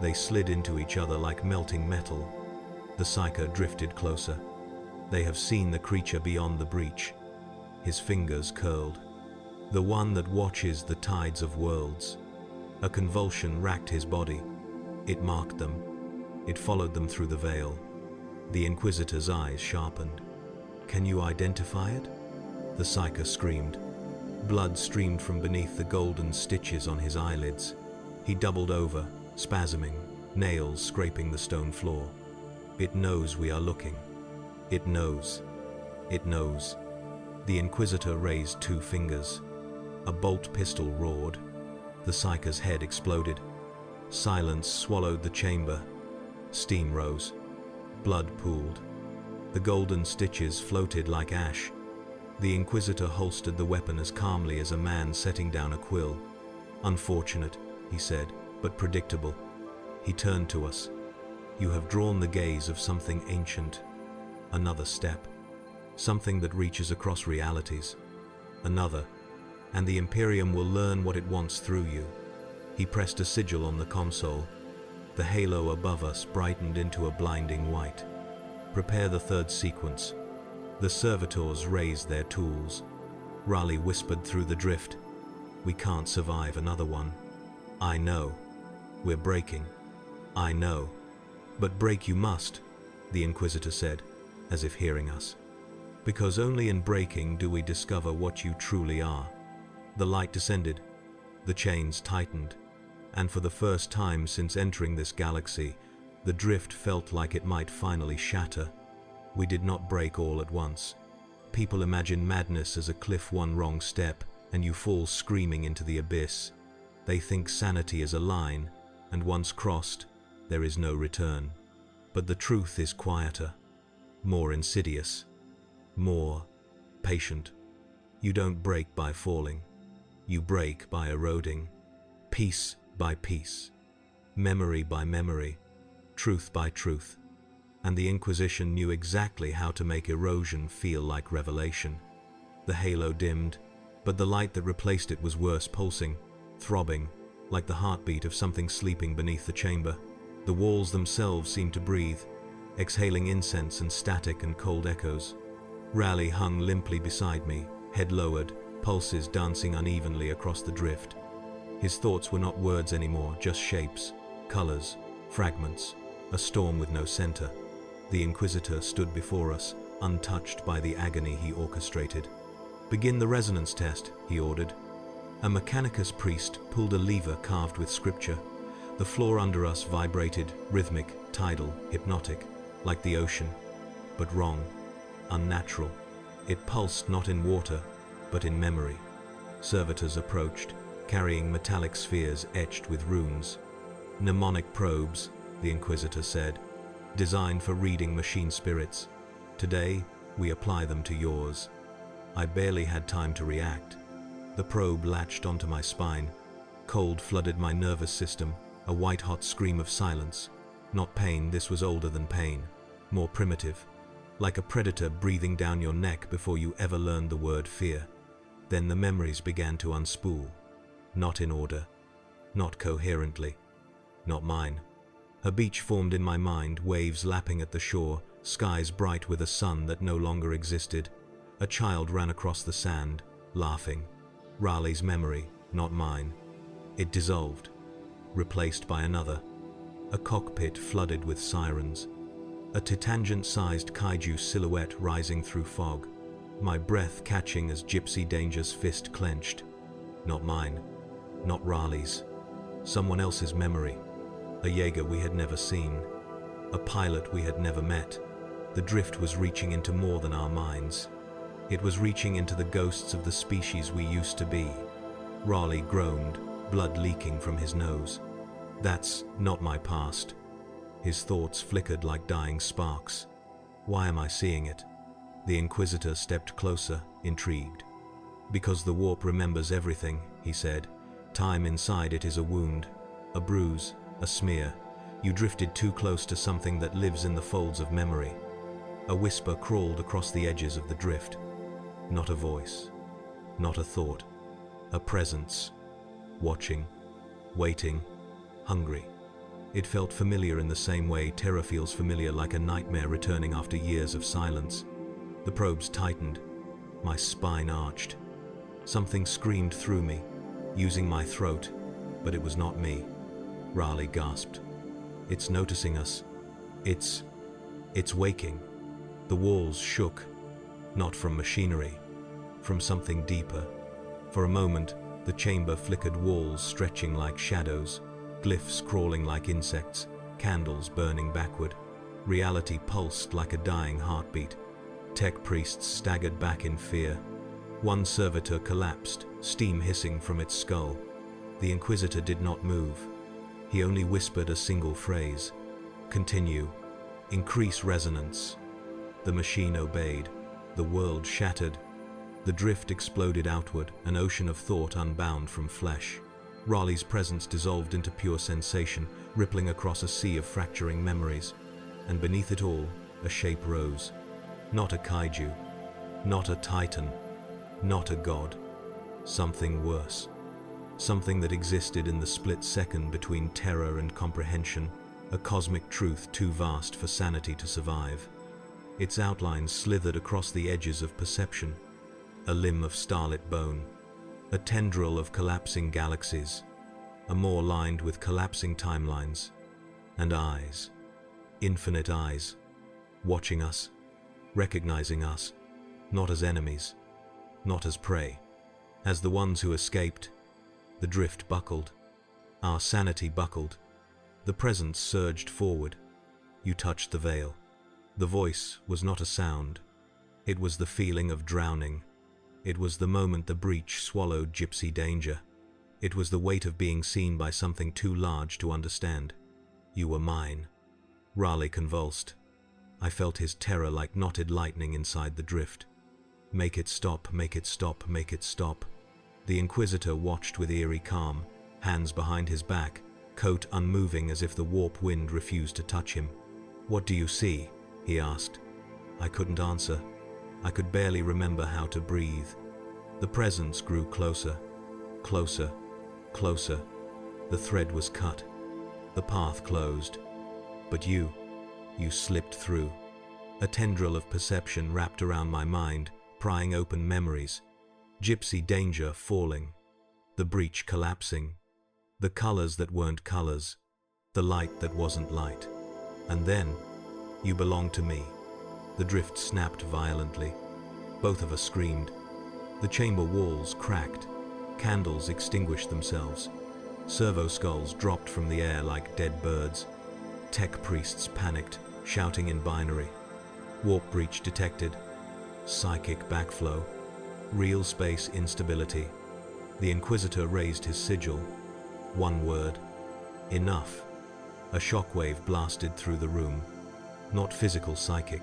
They slid into each other like melting metal. The psyker drifted closer. They have seen the creature beyond the breach. His fingers curled. The one that watches the tides of worlds. A convulsion racked his body. It marked them. It followed them through the veil. The Inquisitor's eyes sharpened. Can you identify it? The psyker screamed. Blood streamed from beneath the golden stitches on his eyelids. He doubled over, spasming, nails scraping the stone floor. It knows we are looking. It knows. It knows. The Inquisitor raised 2 fingers. A bolt pistol roared. The psyker's head exploded. Silence swallowed the chamber. Steam rose. Blood pooled. The golden stitches floated like ash. The Inquisitor holstered the weapon as calmly as a man setting down a quill. Unfortunate, he said, but predictable. He turned to us. You have drawn the gaze of something ancient. Another step. Something that reaches across realities. Another. And the Imperium will learn what it wants through you. He pressed a sigil on the console. The halo above us brightened into a blinding white. Prepare the 3rd sequence. The servitors raised their tools. Raleigh whispered through the drift. We can't survive another one. I know. We're breaking. I know. But break you must, the Inquisitor said, as if hearing us. Because only in breaking do we discover what you truly are. The light descended. The chains tightened. And for the first time since entering this galaxy, the drift felt like it might finally shatter. We did not break all at once. People imagine madness as a cliff one wrong step, and you fall screaming into the abyss. They think sanity is a line, and once crossed, there is no return. But the truth is quieter, more insidious, more patient. You don't break by falling. You break by eroding, piece by piece, memory by memory, truth by truth. And the Inquisition knew exactly how to make erosion feel like revelation. The halo dimmed, but the light that replaced it was worse, pulsing, throbbing, like the heartbeat of something sleeping beneath the chamber. The walls themselves seemed to breathe, exhaling incense and static and cold echoes. Raleigh hung limply beside me, head lowered, pulses dancing unevenly across the drift. His thoughts were not words anymore, just shapes, colors, fragments, a storm with no center. The Inquisitor stood before us, untouched by the agony he orchestrated. Begin the resonance test, he ordered. A Mechanicus priest pulled a lever carved with scripture. The floor under us vibrated, rhythmic, tidal, hypnotic, like the ocean. But wrong, unnatural. It pulsed not in water, but in memory. Servitors approached, carrying metallic spheres etched with runes. Mnemonic probes, the Inquisitor said, designed for reading machine spirits. Today, we apply them to yours. I barely had time to react. The probe latched onto my spine. Cold flooded my nervous system, a white-hot scream of silence. Not pain, this was older than pain, more primitive, like a predator breathing down your neck before you ever learned the word fear. Then the memories began to unspool. Not in order, not coherently, not mine. A beach formed in my mind, waves lapping at the shore, skies bright with a sun that no longer existed. A child ran across the sand, laughing. Raleigh's memory, not mine. It dissolved. replaced by another. A cockpit flooded with sirens. A tangent-sized kaiju silhouette rising through fog. My breath catching as Gypsy Danger's fist clenched. Not mine. Not Raleigh's. Someone else's memory. A Jaeger we had never seen. A pilot we had never met. The drift was reaching into more than our minds. It was reaching into the ghosts of the species we used to be. Raleigh groaned, blood leaking from his nose. That's not my past. His thoughts flickered like dying sparks. Why am I seeing it? The Inquisitor stepped closer, intrigued. Because the warp remembers everything, he said. Time inside it is a wound, a bruise, a smear. You drifted too close to something that lives in the folds of memory. A whisper crawled across the edges of the drift. Not a voice, not a thought, a presence. Watching, waiting, hungry. It felt familiar in the same way terror feels familiar, like a nightmare returning after years of silence. The probes tightened. My spine arched. Something screamed through me, using my throat, but it was not me. Raleigh gasped. It's noticing us. It's waking. The walls shook, not from machinery, from something deeper. For a moment, the chamber flickered, walls stretching like shadows, glyphs crawling like insects, candles burning backward. Reality pulsed like a dying heartbeat. Tech priests staggered back in fear. One servitor collapsed, steam hissing from its skull. The Inquisitor did not move. He only whispered a single phrase. Continue. Increase resonance. The machine obeyed. The world shattered. The drift exploded outward, an ocean of thought unbound from flesh. Raleigh's presence dissolved into pure sensation, rippling across a sea of fracturing memories. And beneath it all, a shape rose. Not a kaiju. Not a titan. Not a god. Something worse. Something that existed in the split second between terror and comprehension, a cosmic truth too vast for sanity to survive. Its outlines slithered across the edges of perception. A limb of starlit bone. A tendril of collapsing galaxies. A maw lined with collapsing timelines. And eyes. Infinite eyes. Watching us. Recognizing us. Not as enemies. Not as prey. As the ones who escaped. The drift buckled. Our sanity buckled. The presence surged forward. You touched the veil. The voice was not a sound. It was the feeling of drowning. It was the moment the breach swallowed Gypsy Danger. It was the weight of being seen by something too large to understand. You were mine. Raleigh convulsed. I felt his terror like knotted lightning inside the drift. Make it stop, make it stop, make it stop. The Inquisitor watched with eerie calm, hands behind his back, coat unmoving as if the warp wind refused to touch him. What do you see? He asked. I couldn't answer. I could barely remember how to breathe. The presence grew closer, closer, closer. The thread was cut. The path closed. But you slipped through. A tendril of perception wrapped around my mind, prying open memories. Gypsy Danger falling. The breach collapsing. The colors that weren't colors. The light that wasn't light. And then, you belonged to me. The drift snapped violently. Both of us screamed. The chamber walls cracked. Candles extinguished themselves. Servo skulls dropped from the air like dead birds. Tech priests panicked, shouting in binary. Warp breach detected. Psychic backflow. Real space instability. The Inquisitor raised his sigil. One word. Enough. A shockwave blasted through the room. Not physical, psychic.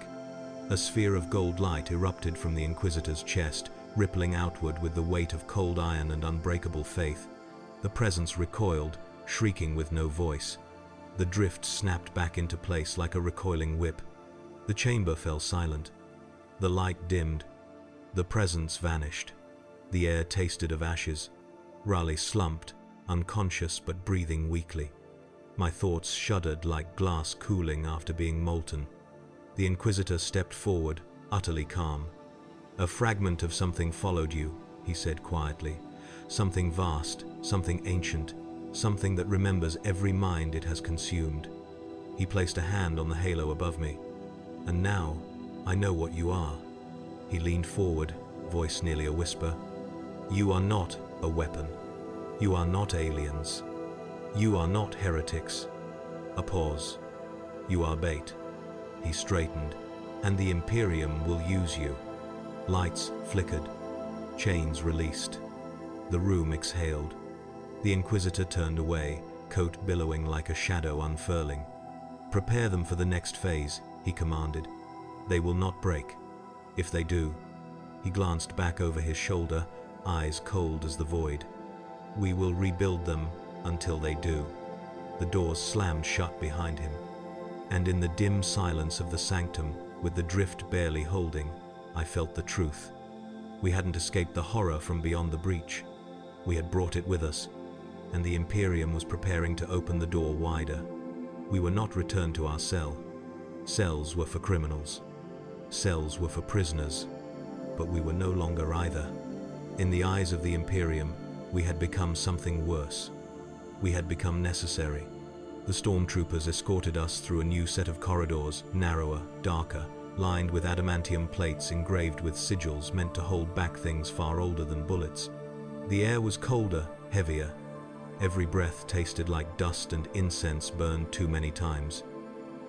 A sphere of gold light erupted from the Inquisitor's chest, rippling outward with the weight of cold iron and unbreakable faith. The presence recoiled, shrieking with no voice. The drift snapped back into place like a recoiling whip. The chamber fell silent. The light dimmed. The presence vanished. The air tasted of ashes. Raleigh slumped, unconscious but breathing weakly. My thoughts shuddered like glass cooling after being molten. The Inquisitor stepped forward, utterly calm. A fragment of something followed you, he said quietly. Something vast, something ancient. something that remembers every mind it has consumed. He placed a hand on the halo above me. And now, I know what you are. He leaned forward, voice nearly a whisper. You are not a weapon. You are not aliens. You are not heretics. A pause. You are bait. He straightened. And the Imperium will use you. Lights flickered. Chains released. The room exhaled. The Inquisitor turned away, coat billowing like a shadow unfurling. Prepare them for the next phase, he commanded. They will not break. If they do, he glanced back over his shoulder, eyes cold as the void. We will rebuild them until they do. The doors slammed shut behind him. And in the dim silence of the sanctum, with the drift barely holding, I felt the truth. We hadn't escaped the horror from beyond the breach. We had brought it with us, and the Imperium was preparing to open the door wider. We were not returned to our cell. Cells were for criminals. Cells were for prisoners. But we were no longer either. In the eyes of the Imperium, we had become something worse. We had become necessary. The stormtroopers escorted us through a new set of corridors, narrower, darker, lined with adamantium plates engraved with sigils meant to hold back things far older than bullets. The air was colder, heavier. Every breath tasted like dust and incense burned too many times.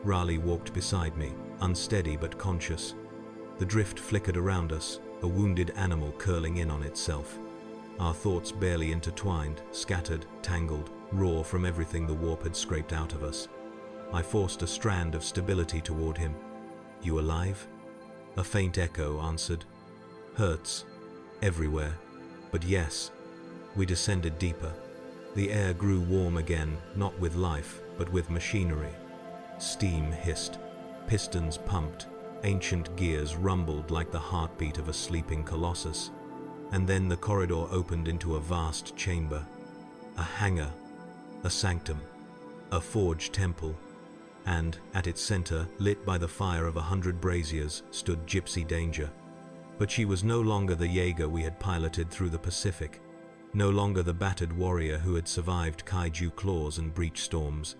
Raleigh walked beside me, unsteady but conscious. The drift flickered around us, a wounded animal curling in on itself. Our thoughts barely intertwined, scattered, tangled, raw from everything the warp had scraped out of us. I forced a strand of stability toward him. You alive? A faint echo answered. Hurts. Everywhere. But yes. We descended deeper. The air grew warm again, not with life, but with machinery. Steam hissed. Pistons pumped. Ancient gears rumbled like the heartbeat of a sleeping colossus. And then the corridor opened into a vast chamber. A hangar. A sanctum. A forged temple. And, at its center, lit by the fire of 100 braziers, stood Gypsy Danger. But she was no longer the Jaeger we had piloted through the Pacific. No longer the battered warrior who had survived kaiju claws and breach storms.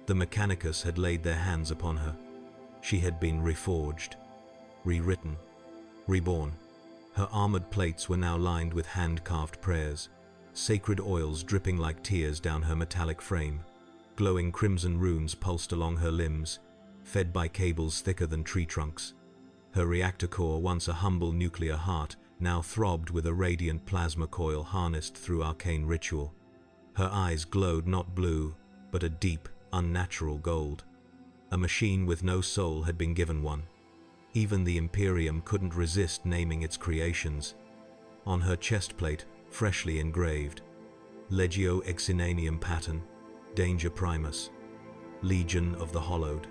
The Mechanicus had laid their hands upon her. She had been reforged, rewritten, reborn. Her armored plates were now lined with hand-carved prayers, sacred oils dripping like tears down her metallic frame. Glowing crimson runes pulsed along her limbs, fed by cables thicker than tree trunks. Her reactor core, once a humble nuclear heart, now throbbed with a radiant plasma coil harnessed through arcane ritual. Her eyes glowed not blue, but a deep, unnatural gold. A machine with no soul had been given one. Even the Imperium couldn't resist naming its creations. On her chest plate, freshly engraved, Legio Exinanium pattern, Danger Primus, Legion of the Hollowed,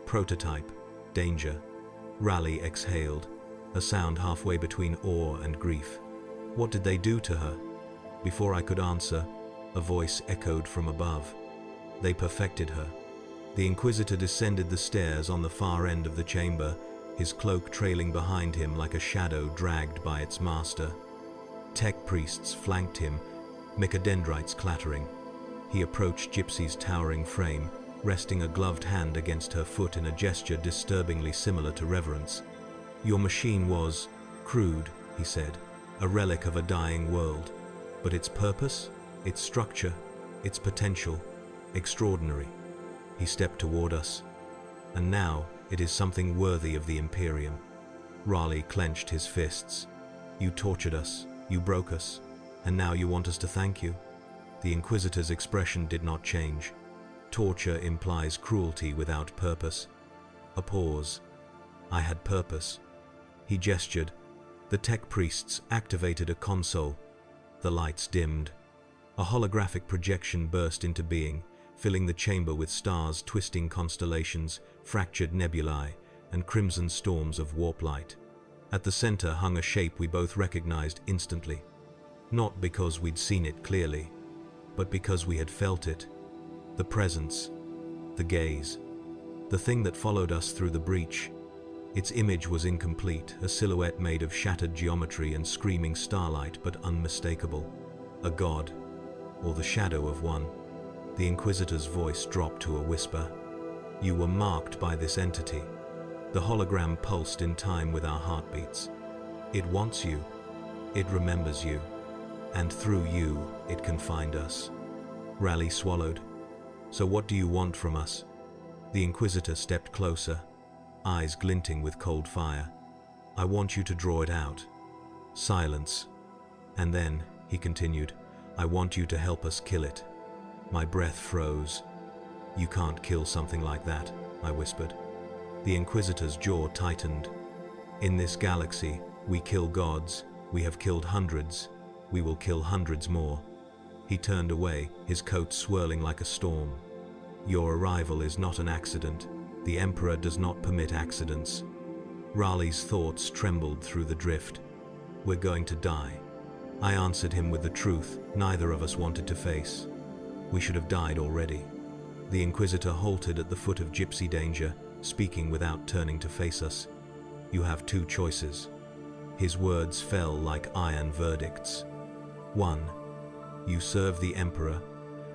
Prototype, Danger. Raleigh exhaled, a sound halfway between awe and grief. What did they do to her? Before I could answer, a voice echoed from above. They perfected her. The Inquisitor descended the stairs on the far end of the chamber, his cloak trailing behind him like a shadow dragged by its master. Tech priests flanked him, mycodendrites clattering. He approached Gypsy's towering frame, resting a gloved hand against her foot in a gesture disturbingly similar to reverence. Your machine was crude, he said, a relic of a dying world. But its purpose, its structure, its potential, extraordinary. He stepped toward us. And now it is something worthy of the Imperium. Raleigh clenched his fists. You tortured us, you broke us, and now you want us to thank you? The Inquisitor's expression did not change. Torture implies cruelty without purpose. A pause. I had purpose. He gestured. The tech priests activated a console. The lights dimmed. A holographic projection burst into being, filling the chamber with stars, twisting constellations, fractured nebulae, and crimson storms of warp light. At the center hung a shape we both recognized instantly. Not because we'd seen it clearly, but because we had felt it. The presence, the gaze, the thing that followed us through the breach. Its image was incomplete, a silhouette made of shattered geometry and screaming starlight, but unmistakable. A god. or the shadow of one. The Inquisitor's voice dropped to a whisper. You were marked by this entity. The hologram pulsed in time with our heartbeats. It wants you. It remembers you. And through you, it can find us. Raleigh swallowed. So what do you want from us? The Inquisitor stepped closer, eyes glinting with cold fire. I want you to draw it out. Silence. And then, he continued, I want you to help us kill it. My breath froze. You can't kill something like that, I whispered. The Inquisitor's jaw tightened. In this galaxy, we kill gods. We have killed hundreds. We will kill hundreds more. He turned away, his coat swirling like a storm. Your arrival is not an accident. The Emperor does not permit accidents. Raleigh's thoughts trembled through the drift. We're going to die. I answered him with the truth neither of us wanted to face. We should have died already. The Inquisitor halted at the foot of Gypsy Danger, speaking without turning to face us. You have two choices. His words fell like iron verdicts. 1. You serve the Emperor,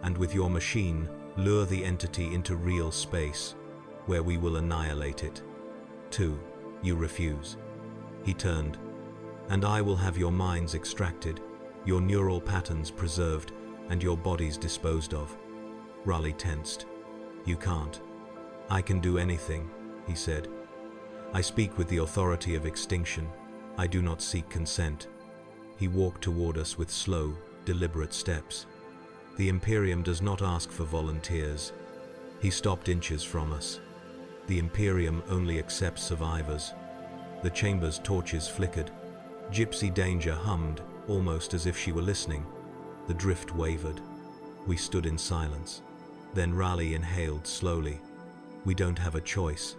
and with your machine, lure the entity into real space, where we will annihilate it. 2. You refuse. He turned. And I will have your minds extracted, your neural patterns preserved, and your bodies disposed of. Raleigh tensed. You can't. I can do anything, he said. I speak with the authority of extinction. I do not seek consent. He walked toward us with slow, deliberate steps. The Imperium does not ask for volunteers. He stopped inches from us. The Imperium only accepts survivors. The chamber's torches flickered. Gypsy Danger hummed, almost as if she were listening. The drift wavered. We stood in silence. Then Raleigh inhaled slowly. We don't have a choice,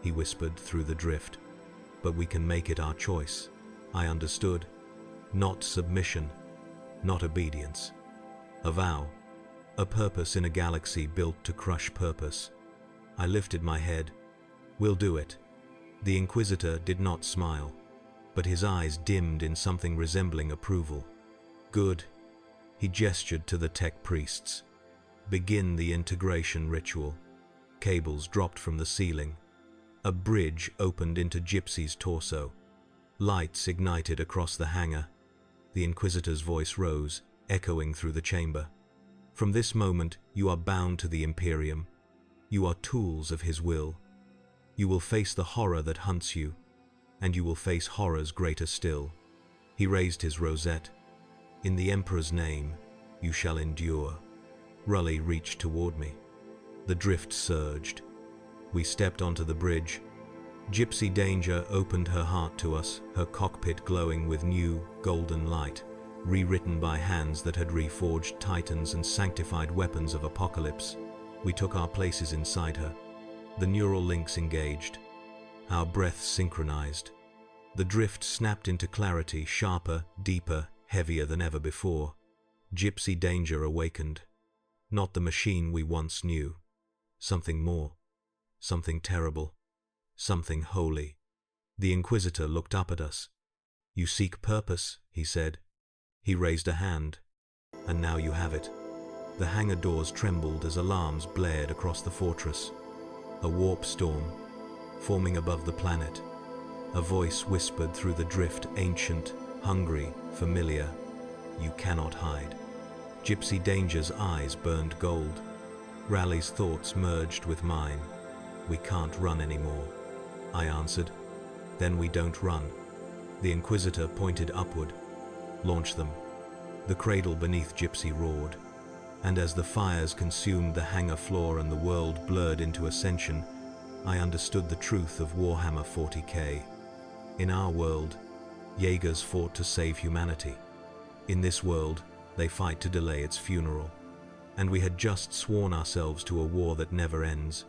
he whispered through the drift. But we can make it our choice. I understood. Not submission. Not obedience. A vow. A purpose in a galaxy built to crush purpose. I lifted my head. We'll do it. The Inquisitor did not smile, but his eyes dimmed in something resembling approval. Good. He gestured to the tech priests. Begin the integration ritual. Cables dropped from the ceiling. A bridge opened into Gypsy's torso. Lights ignited across the hangar. The Inquisitor's voice rose, echoing through the chamber. From this moment, you are bound to the Imperium. You are tools of his will. You will face the horror that hunts you, and you will face horrors greater still. He raised his rosette. In the Emperor's name, you shall endure. Raleigh reached toward me. The drift surged. We stepped onto the bridge. Gypsy Danger opened her heart to us, her cockpit glowing with new, golden light, rewritten by hands that had reforged titans and sanctified weapons of apocalypse. We took our places inside her. The neural links engaged. Our breaths synchronized. The drift snapped into clarity, sharper, deeper, heavier than ever before. Gypsy Danger awakened. Not the machine we once knew. Something more. Something terrible. Something holy. The Inquisitor looked up at us. You seek purpose, he said. He raised a hand. And now you have it. The hangar doors trembled as alarms blared across the fortress. A warp storm, forming above the planet. A voice whispered through the drift, ancient, hungry, familiar. You cannot hide. Gypsy Danger's eyes burned gold. Raleigh's thoughts merged with mine. We can't run anymore, I answered. Then we don't run. The Inquisitor pointed upward. Launch them. The cradle beneath Gypsy roared. And as the fires consumed the hangar floor and the world blurred into ascension, I understood the truth of Warhammer 40K. In our world, Jaegers fought to save humanity. In this world, they fight to delay its funeral. And we had just sworn ourselves to a war that never ends.